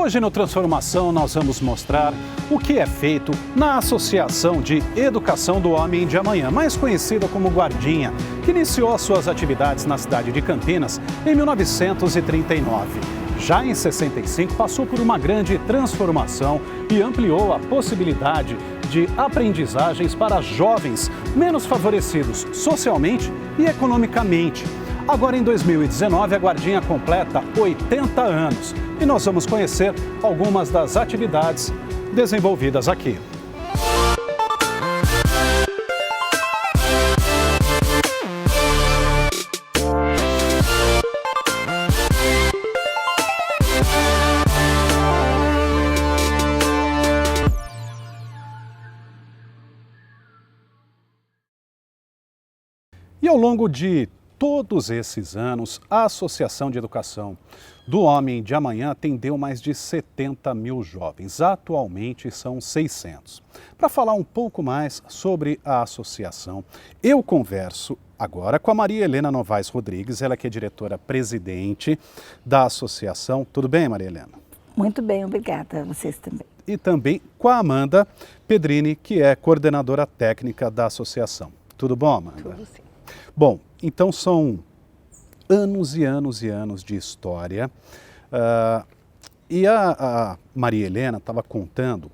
Hoje no Transformação nós vamos mostrar o que é feito na Associação de Educação do Homem de Amanhã, mais conhecida como Guardinha, que iniciou suas atividades na cidade de Campinas em 1939. Já em 65 passou por uma grande transformação e ampliou a possibilidade de aprendizagens para jovens menos favorecidos socialmente e economicamente. Agora, em 2019, a Guardinha completa 80 anos e nós vamos conhecer algumas das atividades desenvolvidas aqui. E ao longo de todos esses anos, a Associação de Educação do Homem de Amanhã atendeu mais de 70 mil jovens. Atualmente são 600. Para falar um pouco mais sobre a associação, eu converso agora com a Maria Helena Novaes Rodrigues, ela que é diretora-presidente da associação. Tudo bem, Maria Helena? Muito bem, obrigada. A vocês também. E também com a Amanda Pedrini, que é coordenadora técnica da associação. Tudo bom, Amanda? Tudo sim. Bom, então são anos e anos e anos de história. E a Maria Helena estava contando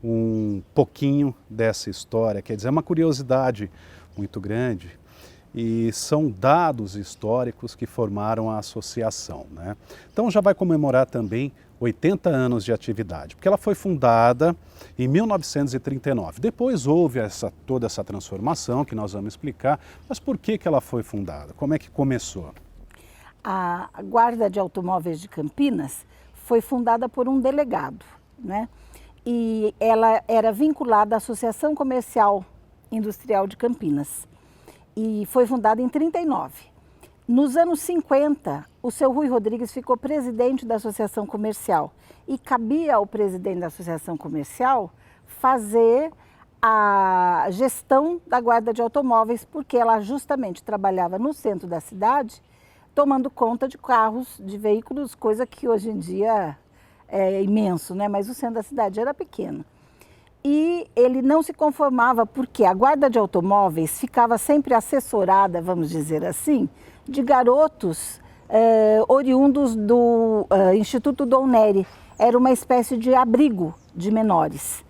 um pouquinho dessa história, quer dizer, é uma curiosidade muito grande e são dados históricos que formaram a associação, né? Então já vai comemorar também 80 anos de atividade, porque ela foi fundada em 1939. Depois houve toda essa transformação que nós vamos explicar, mas por que ela foi fundada? Como é que começou? A Guarda de Automóveis de Campinas foi fundada por um delegado, né? E ela era vinculada à Associação Comercial Industrial de Campinas e foi fundada em 39. Nos anos 50, o seu Rui Rodrigues ficou presidente da Associação Comercial e cabia ao presidente da Associação Comercial fazer a gestão da guarda de automóveis, porque ela justamente trabalhava no centro da cidade, tomando conta de carros, de veículos, coisa que hoje em dia é imenso, né? Mas o centro da cidade era pequeno. E ele não se conformava porque a guarda de automóveis ficava sempre assessorada, vamos dizer assim, de garotos oriundos do Instituto Dom Nery. Era uma espécie de abrigo de menores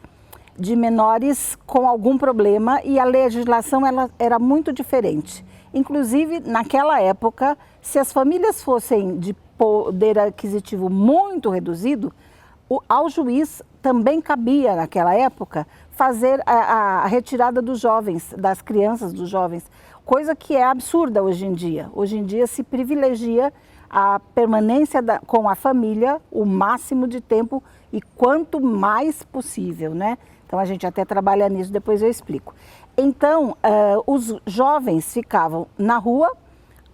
com algum problema, e a legislação ela era muito diferente. Inclusive, naquela época, se as famílias fossem de poder aquisitivo muito reduzido, ao juiz também cabia, naquela época, fazer a retirada dos jovens, das crianças, dos jovens, coisa que é absurda hoje em dia. Hoje em dia se privilegia a permanência com a família o máximo de tempo e quanto mais possível, né? Então a gente até trabalha nisso, depois eu explico. Então, os jovens ficavam na rua,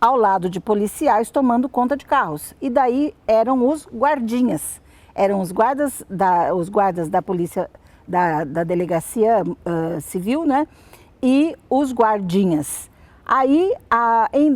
ao lado de policiais, tomando conta de carros. E daí eram os guardinhas. Eram os guardas da polícia, da delegacia civil, né? E os guardinhas. Aí, em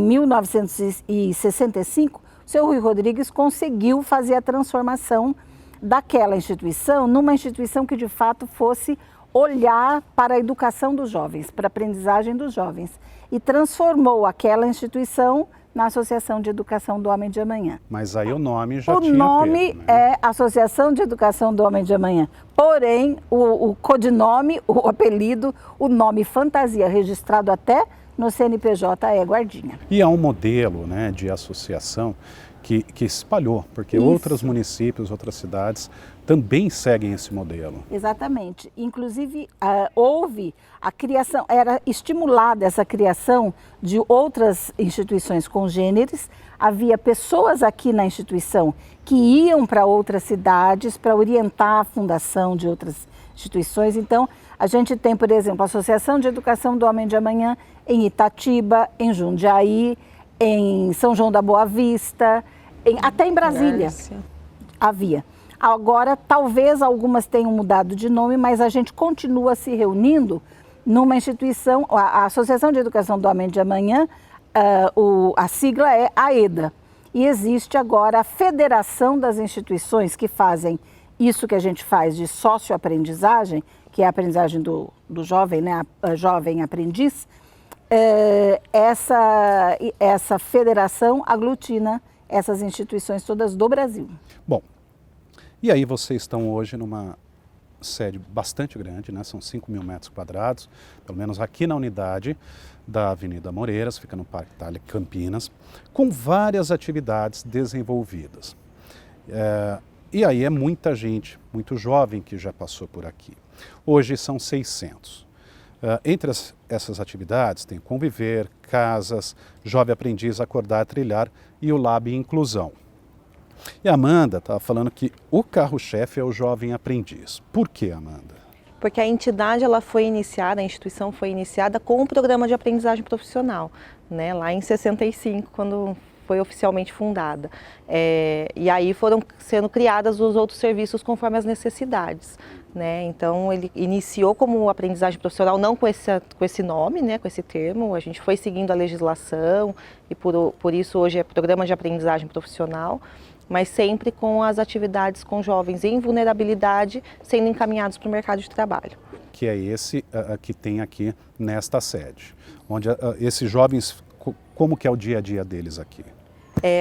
1965, o seu Rui Rodrigues conseguiu fazer a transformação daquela instituição numa instituição que de fato fosse olhar para a educação dos jovens, para a aprendizagem dos jovens. E transformou aquela instituição na Associação de Educação do Homem de Amanhã. Mas aí o nome já tinha O nome peso, né? é Associação de Educação do Homem de Amanhã. Porém, o codinome, o apelido, o nome fantasia, registrado até no CNPJ, é Guardinha. E há um modelo, né, de associação que espalhou, porque outros municípios, outras cidades também seguem esse modelo. Exatamente. Inclusive, houve a criação, era estimulada essa criação de outras instituições congêneres. Havia pessoas aqui na instituição que iam para outras cidades para orientar a fundação de outras instituições. Então, a gente tem, por exemplo, a Associação de Educação do Homem de Amanhã em Itatiba, em Jundiaí, em São João da Boa Vista, até em Brasília havia. Agora, talvez algumas tenham mudado de nome, mas a gente continua se reunindo numa instituição, a Associação de Educação do Homem de Amanhã, a sigla é AEDA. e existe agora a Federação das Instituições que fazem isso que a gente faz de socioaprendizagem, que é a aprendizagem do jovem, né, a jovem aprendiz. Essa federação aglutina essas instituições todas do Brasil. Bom, e aí vocês estão hoje numa sede bastante grande, né? São 5.000 metros quadrados, pelo menos aqui na unidade da Avenida Moreiras, fica no Parque Itália, Campinas, com várias atividades desenvolvidas. E aí é muita gente, muito jovem que já passou por aqui. Hoje são 600. Entre essas atividades tem Conviver, Casas, Jovem Aprendiz, Acordar, Trilhar e o Lab Inclusão. E a Amanda estava falando que o carro-chefe é o Jovem Aprendiz. Por que, Amanda? Porque a entidade ela foi iniciada, a instituição foi iniciada com um programa de aprendizagem profissional, né, lá em 65, quando foi oficialmente fundada. E aí foram sendo criados os outros serviços conforme as necessidades. Né? Então ele iniciou como aprendizagem profissional, não com esse nome, né, com esse termo, a gente foi seguindo a legislação e por isso hoje é programa de aprendizagem profissional, mas sempre com as atividades com jovens em vulnerabilidade sendo encaminhados para o mercado de trabalho. Que é esse que tem aqui nesta sede, onde esses jovens, como que é o dia a dia deles aqui?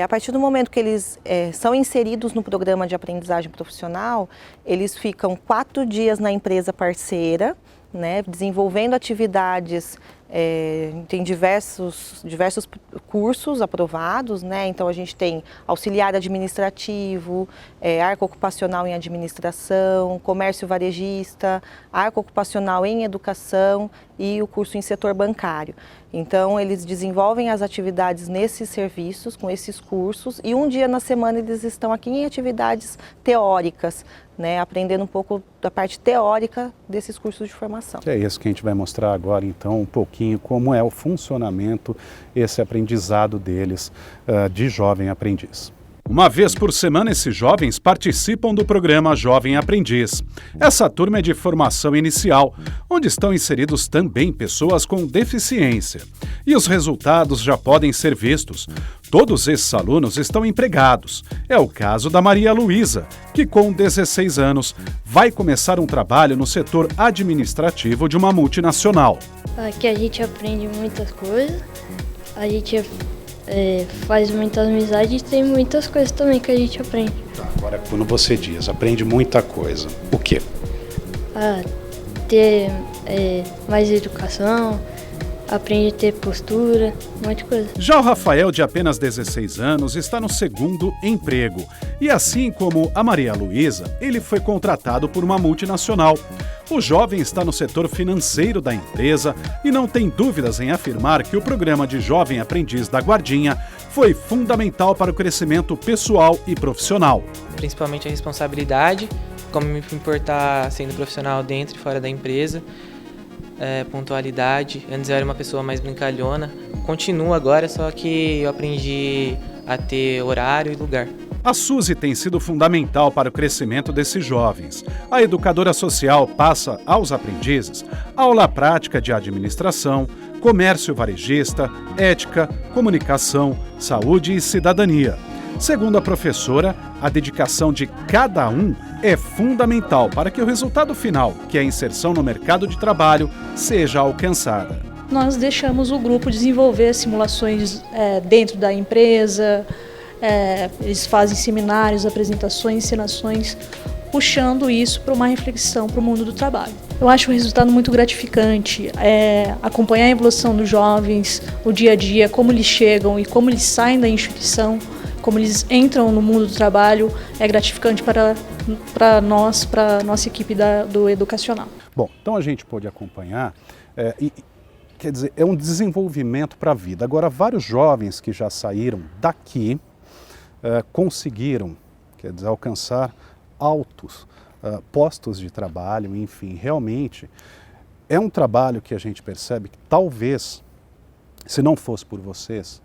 A partir do momento que eles são inseridos no programa de aprendizagem profissional, eles ficam 4 dias na empresa parceira, né, desenvolvendo atividades, tem diversos cursos aprovados, né? Então a gente tem auxiliar administrativo, arco ocupacional em administração, comércio varejista, arco ocupacional em educação e o curso em setor bancário. Então eles desenvolvem as atividades nesses serviços, com esses cursos, e um dia na semana eles estão aqui em atividades teóricas, né, aprendendo um pouco da parte teórica desses cursos de formação. É isso que a gente vai mostrar agora, então, um pouquinho como é o funcionamento, esse aprendizado deles de jovem aprendiz. Uma vez por semana, esses jovens participam do programa Jovem Aprendiz. Essa turma é de formação inicial, onde estão inseridos também pessoas com deficiência. E os resultados já podem ser vistos. Todos esses alunos estão empregados. É o caso da Maria Luísa, que com 16 anos vai começar um trabalho no setor administrativo de uma multinacional. Aqui a gente aprende muitas coisas, a gente faz muitas amizades e tem muitas coisas também que a gente aprende. Agora, quando você diz, aprende muita coisa, o quê? Ter mais educação, aprende a ter postura, um monte de coisa. Já o Rafael, de apenas 16 anos, está no segundo emprego. E assim como a Maria Luísa, ele foi contratado por uma multinacional. O jovem está no setor financeiro da empresa e não tem dúvidas em afirmar que o programa de Jovem Aprendiz da Guardinha foi fundamental para o crescimento pessoal e profissional. Principalmente a responsabilidade, como me importar sendo profissional dentro e fora da empresa, pontualidade. Antes eu era uma pessoa mais brincalhona, continuo agora, só que eu aprendi a ter horário e lugar. A Suzy tem sido fundamental para o crescimento desses jovens. A educadora social passa aos aprendizes aula prática de administração, comércio varejista, ética, comunicação, saúde e cidadania. Segundo a professora, a dedicação de cada um é fundamental para que o resultado final, que é a inserção no mercado de trabalho, seja alcançada. Nós deixamos o grupo desenvolver simulações dentro da empresa. Eles fazem seminários, apresentações, encenações, puxando isso para uma reflexão para o mundo do trabalho. Eu acho o resultado muito gratificante, acompanhar a evolução dos jovens, o dia a dia, como eles chegam e como eles saem da instituição, como eles entram no mundo do trabalho, é gratificante para nós, para a nossa equipe do educacional. Bom, então a gente pôde acompanhar, quer dizer, é um desenvolvimento para a vida. Agora, vários jovens que já saíram daqui, conseguiram, quer dizer, alcançar altos postos de trabalho, enfim, realmente é um trabalho que a gente percebe que talvez, se não fosse por vocês,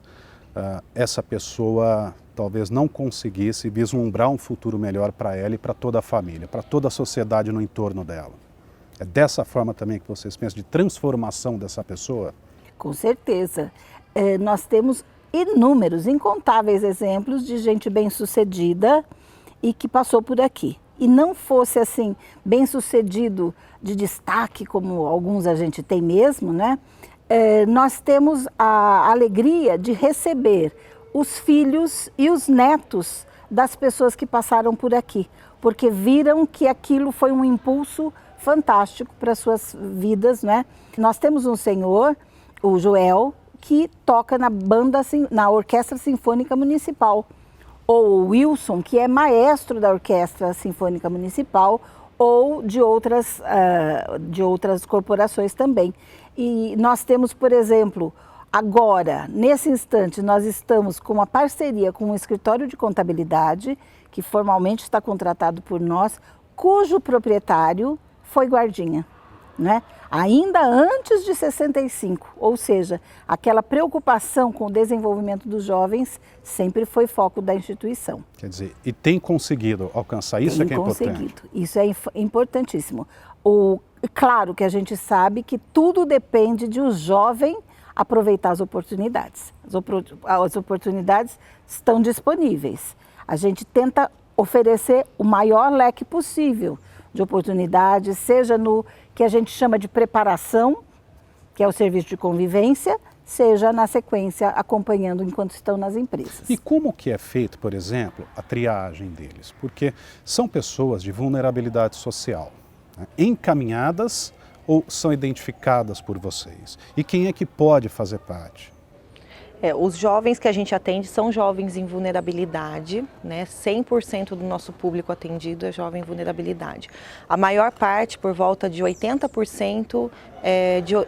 essa pessoa talvez não conseguisse vislumbrar um futuro melhor para ela e para toda a família, para toda a sociedade no entorno dela. É dessa forma também que vocês pensam, de transformação dessa pessoa? Com certeza. Nós temos inúmeros, incontáveis exemplos de gente bem-sucedida e que passou por aqui. E não fosse assim, bem-sucedido de destaque, como alguns a gente tem mesmo, né? Nós temos a alegria de receber os filhos e os netos das pessoas que passaram por aqui, porque viram que aquilo foi um impulso fantástico para suas vidas, né? Nós temos um senhor, o Joel, que toca na Orquestra Sinfônica Municipal, ou o Wilson, que é maestro da Orquestra Sinfônica Municipal, ou de outras corporações também. E nós temos, por exemplo, agora, nesse instante, nós estamos com uma parceria com um escritório de contabilidade, que formalmente está contratado por nós, cujo proprietário foi guardinha, né? Ainda antes de 65, ou seja, aquela preocupação com o desenvolvimento dos jovens sempre foi foco da instituição. Quer dizer, e tem conseguido alcançar isso, é que é importante. Isso é importantíssimo. Claro que a gente sabe que tudo depende de o jovem aproveitar as oportunidades. As oportunidades estão disponíveis. A gente tenta oferecer o maior leque possível de oportunidades, seja no que a gente chama de preparação, que é o serviço de convivência, seja na sequência acompanhando enquanto estão nas empresas. E como que é feito, por exemplo, a triagem deles? Porque são pessoas de vulnerabilidade social, né, encaminhadas ou são identificadas por vocês? E quem é que pode fazer parte? Os jovens que a gente atende são jovens em vulnerabilidade, né? 100% do nosso público atendido é jovem em vulnerabilidade. A maior parte, por volta de 80%,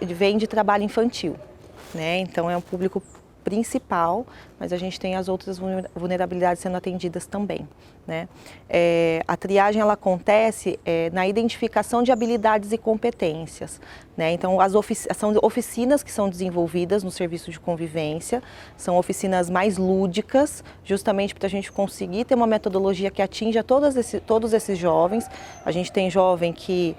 vem de trabalho infantil, né? Então é um público principal, mas a gente tem as outras vulnerabilidades sendo atendidas também, né? A triagem ela acontece na identificação de habilidades e competências, né? Então são oficinas que são desenvolvidas no serviço de convivência, são oficinas mais lúdicas, justamente para a gente conseguir ter uma metodologia que atinja todos esses jovens. A gente tem jovem que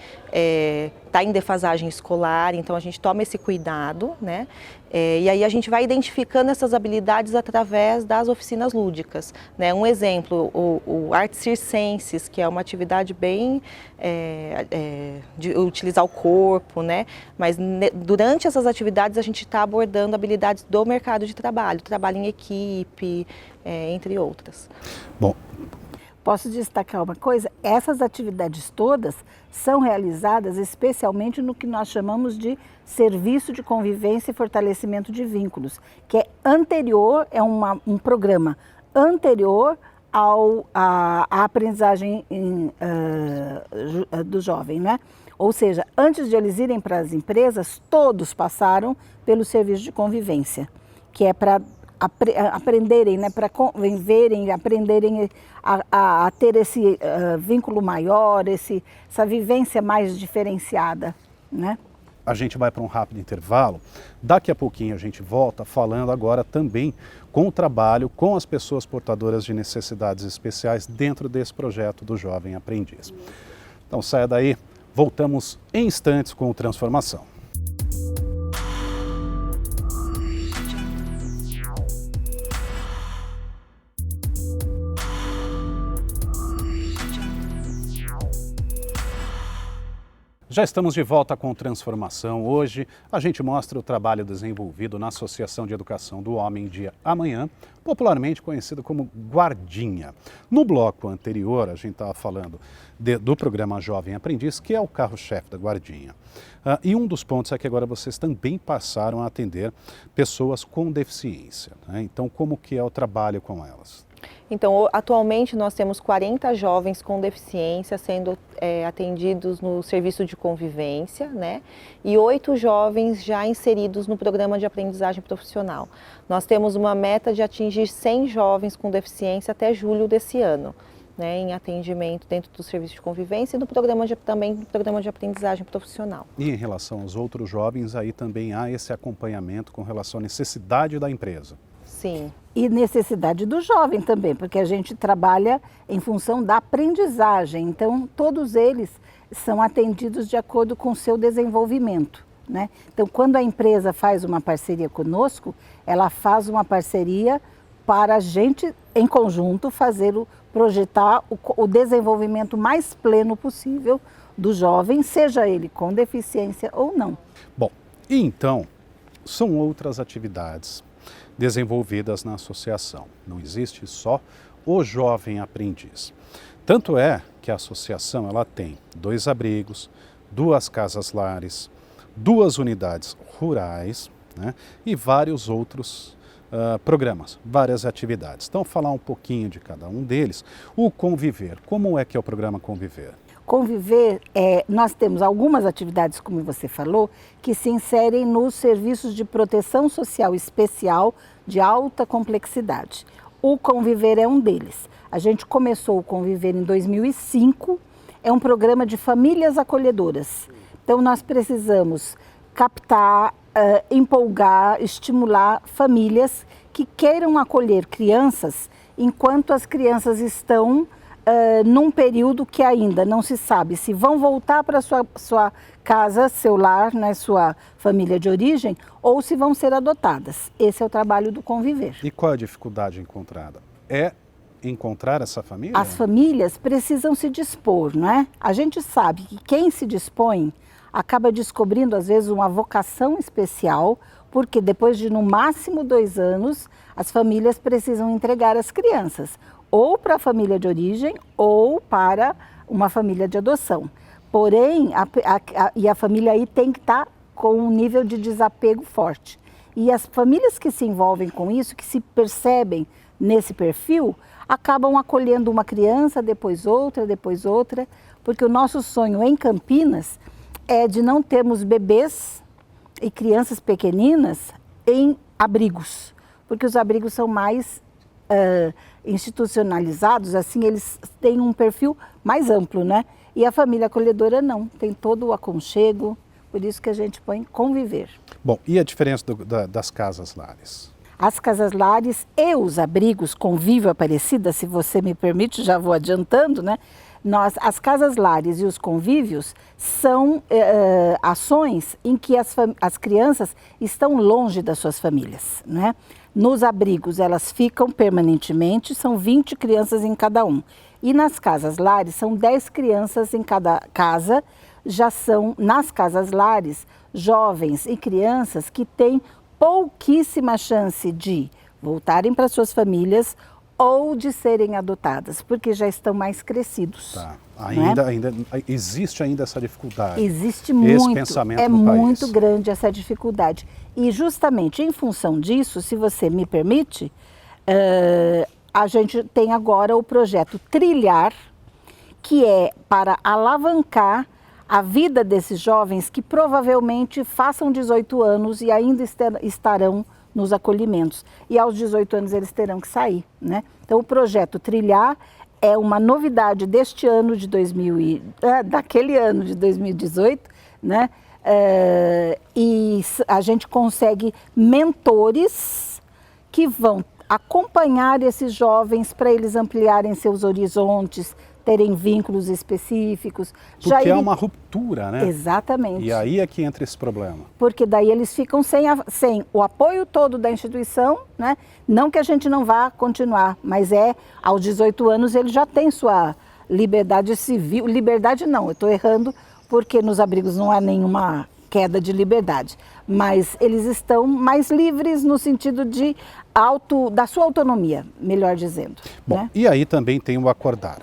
está em defasagem escolar, então a gente toma esse cuidado, né? E aí a gente vai identificando essas habilidades através das oficinas lúdicas, né? Um exemplo, o Artes Circenses, que é uma atividade bem de utilizar o corpo, né? Mas durante essas atividades a gente está abordando habilidades do mercado de trabalho em equipe, entre outras. Bom, posso destacar uma coisa? Essas atividades todas são realizadas especialmente no que nós chamamos de serviço de convivência e fortalecimento de vínculos, que é anterior, um programa anterior à aprendizagem do jovem, né? Ou seja, antes de eles irem para as empresas, todos passaram pelo serviço de convivência, que é para aprenderem, né, para conviverem, aprenderem a ter esse vínculo maior, essa vivência mais diferenciada, né? A gente vai para um rápido intervalo. Daqui a pouquinho a gente volta falando agora também com o trabalho com as pessoas portadoras de necessidades especiais dentro desse projeto do Jovem Aprendiz. Então saia daí, voltamos em instantes com o Transformação. Já estamos de volta com Transformação. Hoje a gente mostra o trabalho desenvolvido na Associação de Educação do Homem Dia Amanhã, popularmente conhecido como Guardinha. No bloco anterior a gente estava falando do programa Jovem Aprendiz, que é o carro-chefe da Guardinha. E um dos pontos é que agora vocês também passaram a atender pessoas com deficiência, né? Então como que é o trabalho com elas? Então, atualmente nós temos 40 jovens com deficiência sendo atendidos no serviço de convivência, né? E 8 jovens já inseridos no programa de aprendizagem profissional. Nós temos uma meta de atingir 100 jovens com deficiência até julho desse ano, né? Em atendimento dentro do serviço de convivência e também no programa de aprendizagem profissional. E em relação aos outros jovens, aí também há esse acompanhamento com relação à necessidade da empresa. Sim. E necessidade do jovem também, porque a gente trabalha em função da aprendizagem. Então, todos eles são atendidos de acordo com o seu desenvolvimento, né? Então, quando a empresa faz uma parceria conosco, ela faz uma parceria para a gente, em conjunto, projetar o desenvolvimento mais pleno possível do jovem, seja ele com deficiência ou não. Bom, e então, são outras atividades desenvolvidas na associação. Não existe só o jovem aprendiz. Tanto é que a associação ela tem 2 abrigos, 2 casas-lares, 2 unidades rurais, né, e vários outros programas, várias atividades. Então, falar um pouquinho de cada um deles. O Conviver, como é que é o programa Conviver? Conviver, nós temos algumas atividades, como você falou, que se inserem nos serviços de proteção social especial de alta complexidade. O Conviver é um deles. A gente começou o Conviver em 2005, é um programa de famílias acolhedoras. Então, nós precisamos captar, empolgar, estimular famílias que queiram acolher crianças enquanto as crianças estão num período que ainda não se sabe se vão voltar para sua casa, seu lar, né, sua família de origem, ou se vão ser adotadas. Esse é o trabalho do Conviver. E qual a dificuldade encontrada? É encontrar essa família? As famílias precisam se dispor, não é? A gente sabe que quem se dispõe acaba descobrindo, às vezes, uma vocação especial, porque depois de, no máximo, 2 anos, as famílias precisam entregar as crianças, ou para a família de origem, ou para uma família de adoção. Porém, a família aí tem que estar com um nível de desapego forte. E as famílias que se envolvem com isso, que se percebem nesse perfil, acabam acolhendo uma criança, depois outra, porque o nosso sonho em Campinas é de não termos bebês e crianças pequeninas em abrigos, porque os abrigos são mais institucionalizados, assim eles têm um perfil mais amplo, né? E a família acolhedora não, tem todo o aconchego, por isso que a gente põe Conviver. Bom, e a diferença das casas-lares? As casas-lares e os abrigos Convívio Aparecida, se você me permite, já vou adiantando, né? As casas-lares e os convívios são ações em que as crianças estão longe das suas famílias, né? Nos abrigos elas ficam permanentemente, são 20 crianças em cada um. E nas casas-lares são 10 crianças em cada casa, já são, nas casas-lares, jovens e crianças que têm pouquíssima chance de voltarem para suas famílias ou de serem adotadas, porque já estão mais crescidos. Tá. Ainda existe ainda essa dificuldade. Existe muito, esse pensamento é no muito país. grande essa dificuldade. E justamente em função disso, se você me permite, a gente tem agora o projeto Trilhar, que é para alavancar a vida desses jovens que provavelmente façam 18 anos e ainda estarão nos acolhimentos. E aos 18 anos eles terão que sair, né? Então o projeto Trilhar é uma novidade deste ano de daquele ano de 2018, né? E a gente consegue mentores que vão acompanhar esses jovens para eles ampliarem seus horizontes, terem vínculos específicos. Porque é uma ruptura, né? Exatamente. E aí é que entra esse problema. Porque daí eles ficam sem o apoio todo da instituição, né? Não que a gente não vá continuar, mas aos 18 anos ele já tem sua liberdade civil. Liberdade não, eu estou errando, porque nos abrigos não há nenhuma queda de liberdade. Mas eles estão mais livres no sentido da sua autonomia, melhor dizendo. Bom, né? E aí também tem o Acordar.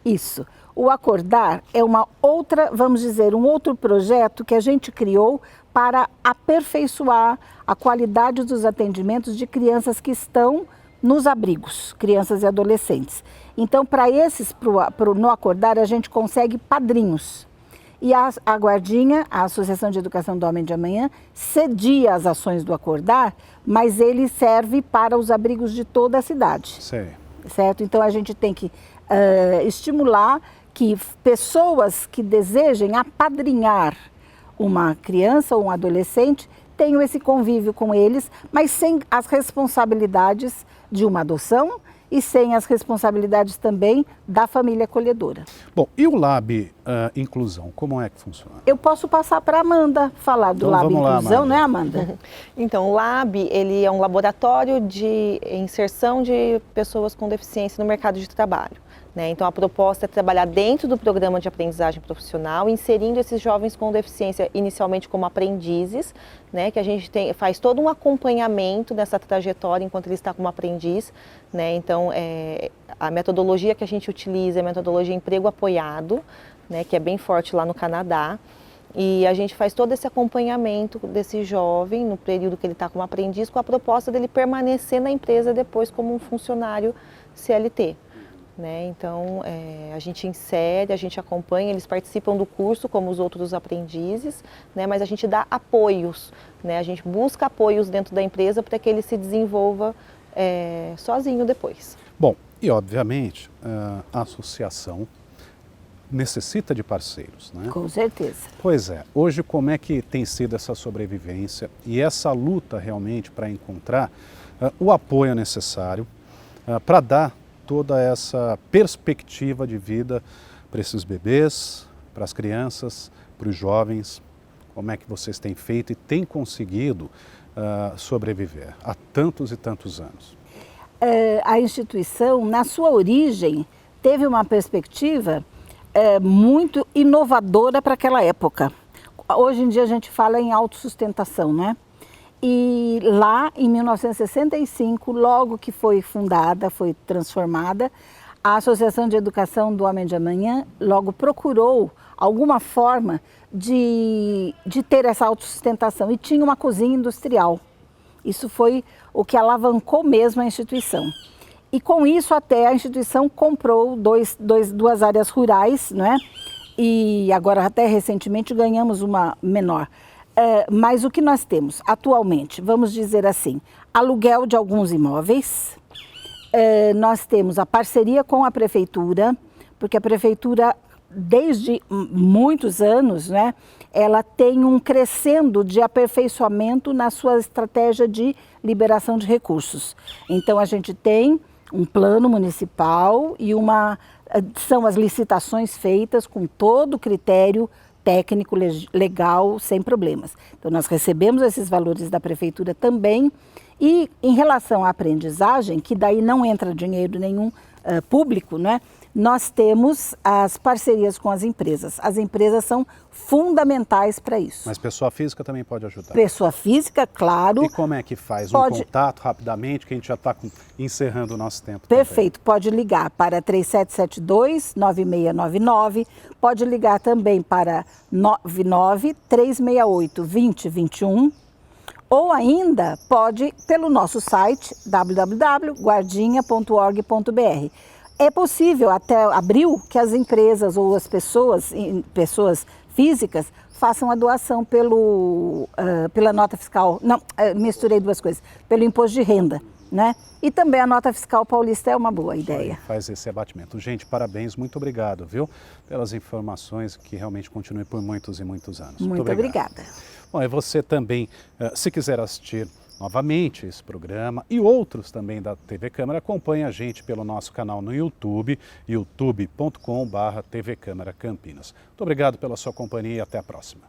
Isso. O Acordar é um outro projeto que a gente criou para aperfeiçoar a qualidade dos atendimentos de crianças que estão nos abrigos, crianças e adolescentes. Então, para esses, no Acordar, a gente consegue padrinhos. E a Guardinha, a Associação de Educação do Homem de Amanhã, cedia as ações do Acordar, mas ele serve para os abrigos de toda a cidade. Sim. Certo? Então, a gente tem que estimular que pessoas que desejem apadrinhar uma criança ou um adolescente tenham esse convívio com eles, mas sem as responsabilidades de uma adoção e sem as responsabilidades também da família acolhedora. Bom, e o Lab Inclusão, como é que funciona? Eu posso passar para a Amanda falar do Então, Lab vamos lá, Inclusão, Amanda. né, Amanda? Então, o Lab, ele é um laboratório de inserção de pessoas com deficiência no mercado de trabalho. Né? Então, a proposta é trabalhar dentro do programa de aprendizagem profissional, inserindo esses jovens com deficiência inicialmente como aprendizes, né? Que a gente faz todo um acompanhamento dessa trajetória enquanto ele está como aprendiz. Né? Então, a metodologia que a gente utiliza é a metodologia emprego apoiado, né? Que é bem forte lá no Canadá. E a gente faz todo esse acompanhamento desse jovem no período que ele está como aprendiz, com a proposta dele permanecer na empresa depois como um funcionário CLT. Né? Então, a gente insere, a gente acompanha, eles participam do curso como os outros aprendizes, né? Mas a gente dá apoios, né? A gente busca apoios dentro da empresa para que ele se desenvolva sozinho depois. Bom, e obviamente a associação necessita de parceiros, né? Com certeza. Pois é, hoje como é que tem sido essa sobrevivência e essa luta realmente para encontrar o apoio necessário para dar toda essa perspectiva de vida para esses bebês, para as crianças, para os jovens? Como é que vocês têm feito e têm conseguido sobreviver há tantos e tantos anos? A instituição, na sua origem, teve uma perspectiva muito inovadora para aquela época. Hoje em dia a gente fala em autossustentação, né? E lá, em 1965, logo que foi fundada, foi transformada, a Associação de Educação do Homem de Amanhã logo procurou alguma forma de ter essa autossustentação e tinha uma cozinha industrial. Isso foi o que alavancou mesmo a instituição. E com isso até a instituição comprou duas áreas rurais, né? E agora até recentemente ganhamos uma menor. Mas o que nós temos atualmente, vamos dizer assim, aluguel de alguns imóveis, nós temos a parceria com a prefeitura, porque a prefeitura, desde muitos anos, né, ela tem um crescendo de aperfeiçoamento na sua estratégia de liberação de recursos. Então a gente tem um plano municipal e são as licitações feitas com todo o critério técnico, legal, sem problemas. Então, nós recebemos esses valores da prefeitura também e em relação à aprendizagem, que daí não entra dinheiro nenhum público, né? Nós temos as parcerias com as empresas. As empresas são fundamentais para isso. Mas pessoa física também pode ajudar? Pessoa física, claro. E como é que faz? Um contato rapidamente, que a gente já está encerrando o nosso tempo. Perfeito. Também. Pode ligar para 3772-9699, pode ligar também para 99-368-2021, ou ainda pode pelo nosso site www.guardinha.org.br. É possível até abril que as empresas ou as pessoas físicas façam a doação pela nota fiscal, não, misturei duas coisas, pelo imposto de renda, né? E também a nota fiscal paulista é uma boa ideia. Faz esse abatimento. Gente, parabéns, muito obrigado, viu? Pelas informações que realmente continuem por muitos e muitos anos. Muito obrigada. Bom, e você também, se quiser assistir novamente esse programa e outros também da TV Câmara, acompanhe a gente pelo nosso canal no YouTube, youtube.com/TV Câmara Campinas. Muito obrigado pela sua companhia e até a próxima.